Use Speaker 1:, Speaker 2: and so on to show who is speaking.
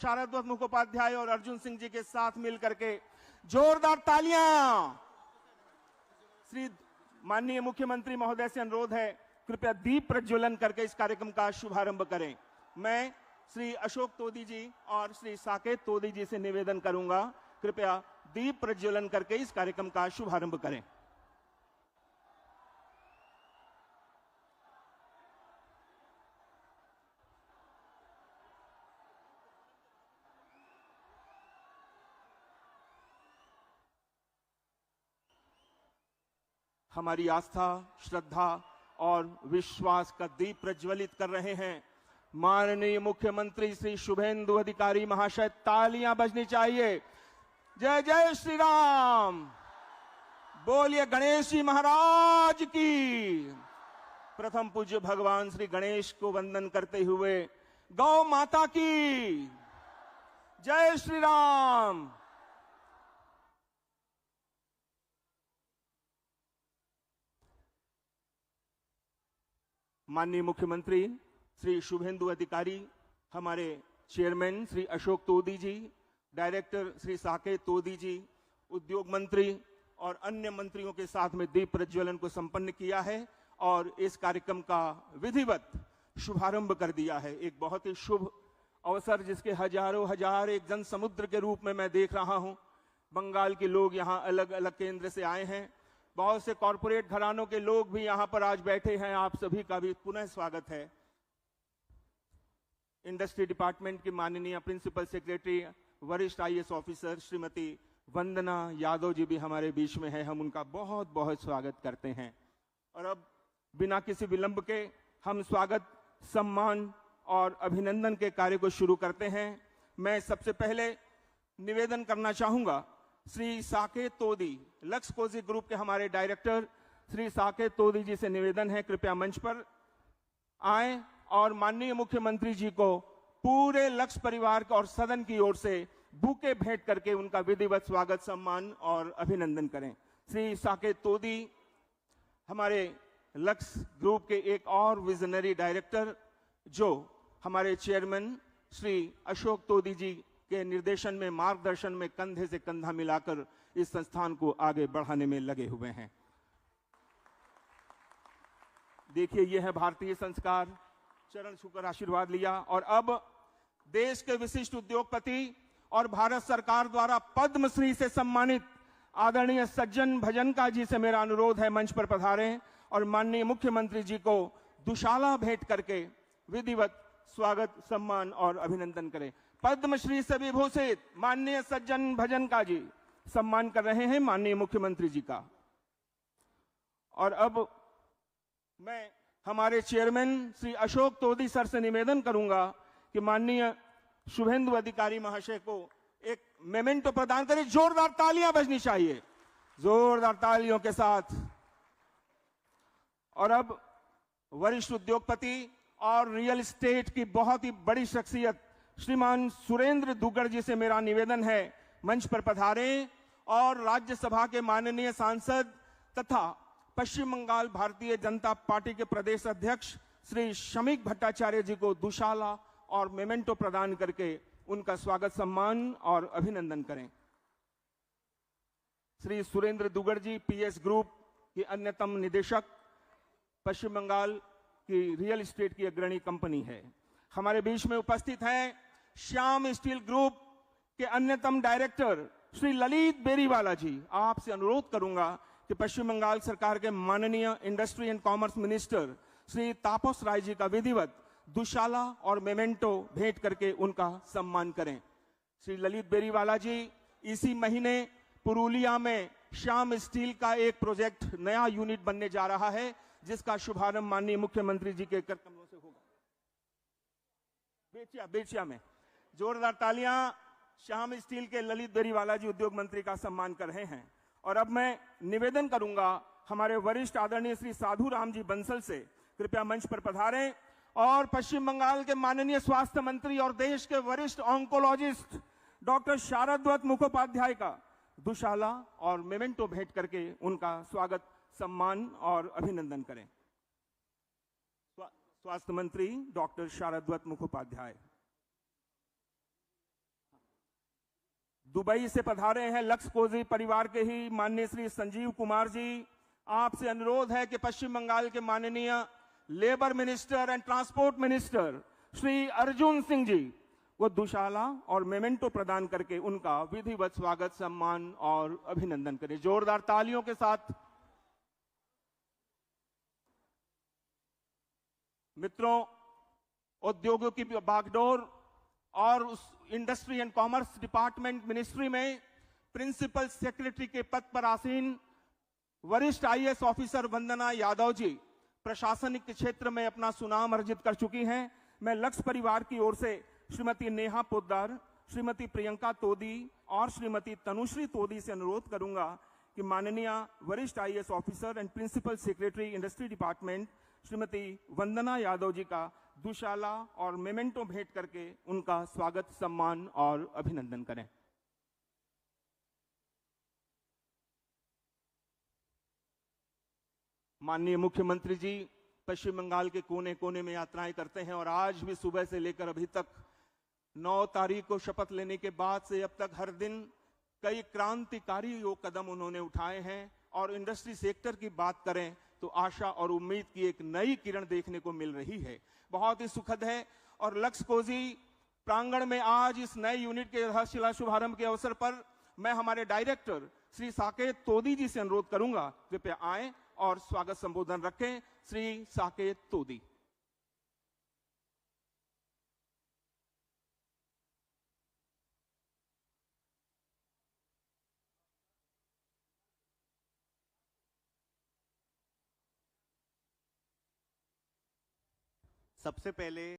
Speaker 1: शारदवत मुखोपाध्याय और अर्जुन सिंह जी के साथ मिलकर के जोरदार तालियां। श्री माननीय मुख्यमंत्री महोदय से अनुरोध है, कृपया दीप प्रज्वलन करके इस कार्यक्रम का शुभारंभ करें। मैं श्री अशोक तोदी जी और श्री साकेत तोदी जी से निवेदन करूंगा, कृपया दीप प्रज्वलन करके इस कार्यक्रम का शुभारंभ करें। हमारी आस्था, श्रद्धा और विश्वास का दीप प्रज्वलित कर रहे हैं माननीय मुख्यमंत्री श्री शुभेंदु अधिकारी महाशय। तालियां बजनी चाहिए। जय जय श्री राम। बोलिए गणेश जी महाराज की। प्रथम पूज्य भगवान श्री गणेश को वंदन करते हुए गौ माता की जय श्री राम। माननीय मुख्यमंत्री श्री शुभेंदु अधिकारी, हमारे चेयरमैन श्री अशोक तोदी जी, डायरेक्टर श्री साकेत तोदी जी, उद्योग मंत्री और अन्य मंत्रियों के साथ में दीप प्रज्वलन को संपन्न किया है और इस कार्यक्रम का विधिवत शुभारंभ कर दिया है। एक बहुत ही शुभ अवसर जिसके हजारों हजार एक जन समुद्र के रूप में मैं देख रहा हूं। बंगाल के लोग यहाँ अलग अलग केंद्र से आए हैं, बहुत से कॉरपोरेट घरानों के लोग भी यहाँ पर आज बैठे हैं। आप सभी का भी पुनः स्वागत है। इंडस्ट्री डिपार्टमेंट की माननीय प्रिंसिपल सेक्रेटरी, वरिष्ठ आईएएस ऑफिसर श्रीमती वंदना यादव जी भी हमारे बीच में है, हम उनका बहुत बहुत स्वागत करते हैं। और अब बिना किसी विलंब के हम स्वागत, सम्मान और अभिनंदन के कार्य को शुरू करते हैं। मैं सबसे पहले निवेदन करना चाहूंगा, श्री साकेत तोदी, लक्ष्य कोजी ग्रुप के हमारे डायरेक्टर श्री साकेत तोदी जी से निवेदन है, कृपया मंच पर आए और माननीय मुख्यमंत्री जी को पूरे लक्ष्य परिवार और सदन की ओर से बुके भेंट करके उनका विधिवत स्वागत, सम्मान और अभिनंदन करें। श्री साकेत तोदी हमारे लक्ष्य ग्रुप के एक और विजनरी डायरेक्टर, जो हमारे चेयरमैन श्री अशोक तोदी जी के निर्देशन में, मार्गदर्शन में कंधे से कंधा मिलाकर इस संस्थान को आगे बढ़ाने में लगे हुए हैं। देखिए, यह है भारतीय संस्कार। चरण छूकर आशीर्वाद लिया। और अब देश के विशिष्ट उद्योगपति और भारत सरकार द्वारा पद्मश्री से सम्मानित आदरणीय सज्जन भजनका जी से मेरा अनुरोध है, मंच पर पधारें और माननीय मुख्यमंत्री जी को दुशाला भेंट करके विधिवत स्वागत, सम्मान और अभिनंदन करें। पद्मश्री से विभूषित माननीय सज्जन भजनका जी सम्मान कर रहे हैं माननीय मुख्यमंत्री जी का। और अब मैं हमारे चेयरमैन श्री अशोक तोदी सर से निवेदन करूंगा कि माननीय शुभेंदु अधिकारी महाशय को एक मेमेंटो प्रदान करें। जोरदार तालियां बजनी चाहिए, जोरदार तालियों के साथ। और अब वरिष्ठ उद्योगपति और रियल एस्टेट की बहुत ही बड़ी शख्सियत श्रीमान सुरेंद्र दुग्गड़ जी से मेरा निवेदन है, मंच पर पधारें और राज्यसभा के माननीय सांसद तथा पश्चिम बंगाल भारतीय जनता पार्टी के प्रदेश अध्यक्ष श्री शमीक भट्टाचार्य जी को दुशाला और मेमेंटो प्रदान करके उनका स्वागत, सम्मान और अभिनंदन करें। श्री सुरेंद्र दुग्गड़ जी पीएस ग्रुप के अन्यतम निदेशक, पश्चिम बंगाल की रियल एस्टेट की अग्रणी कंपनी है। हमारे बीच में उपस्थित हैं श्याम स्टील ग्रुप के अन्यतम डायरेक्टर श्री ललित बेरीवाला जी। आपसे अनुरोध करूंगा कि पश्चिम बंगाल सरकार के माननीय industry and commerce minister Shri Tapas Roy ji का विधिवत दुशाला और मेमेंटो भेंट करके उनका सम्मान करें। श्री ललित बेरीवाला जी इसी महीने पुरुलिया में श्याम स्टील का एक प्रोजेक्ट, नया यूनिट बनने जा रहा है, जिसका शुभारंभ माननीय मुख्यमंत्री जी के कर कमलों से होगा। बेचिया में जोरदार तालियां श्याम स्टील के ललित बेरीवाला जी उद्योग मंत्री का सम्मान कर रहे हैं। और अब मैं निवेदन करूंगा हमारे वरिष्ठ आदरणीय श्री साधु राम जी बंसल से, कृपया मंच पर पधारें और पश्चिम बंगाल के माननीय स्वास्थ्य मंत्री और देश के वरिष्ठ ऑन्कोलॉजिस्ट डॉक्टर शारदवत मुखोपाध्याय का दुशाला और मेमेंटो भेंट करके उनका स्वागत, सम्मान और अभिनंदन करें। स्वास्थ्य मंत्री डॉक्टर शारदवत मुखोपाध्याय। दुबई से पधारे हैं लक्स कोजी परिवार के ही माननीय श्री संजीव कुमार जी। आपसे अनुरोध है कि पश्चिम बंगाल के माननीय labour minister and transport minister Shri Arjun Singh ji वो दुशाला और मेमेंटो प्रदान करके उनका विधिवत स्वागत, सम्मान और अभिनंदन करें जोरदार तालियों के साथ। मित्रों, उद्योगों की बागडोर और उस industry and commerce department ministry में प्रिंसिपल सेक्रेटरी के पद पर आसीन वरिष्ठ आईएएस ऑफिसर वंदना यादव जी प्रशासनिक क्षेत्र में अपना सुनाम अर्जित कर चुकी हैं। मैं लक्स परिवार की ओर से श्रीमती नेहा पोद्दार, श्रीमती प्रियंका तोदी और श्रीमती तनुश्री तोदी से अनुरोध करूंगा कि माननीय वरिष्ठ IAS officer and principal secretary industry department Shrimati Vandana Yadav ji का दुशाला और मेमेंटो भेंट करके उनका स्वागत, सम्मान और अभिनंदन करें। माननीय मुख्यमंत्री जी पश्चिम बंगाल के कोने कोने में यात्राएं करते हैं और आज भी सुबह से लेकर अभी तक 9 तारीख को शपथ लेने के बाद से अब तक हर दिन कई क्रांतिकारी कदम उन्होंने उठाए हैं। और इंडस्ट्री सेक्टर की बात करें तो आशा और उम्मीद की एक नई किरण देखने को मिल रही है, बहुत ही सुखद है। और लक्स कोजी प्रांगण में आज इस नए यूनिट के आधारशिला शुभारंभ के अवसर पर मैं हमारे डायरेक्टर श्री साकेत तोदी जी से अनुरोध करूंगा, कृपया आए और स्वागत संबोधन रखें। श्री साकेत तोदी।
Speaker 2: सबसे पहले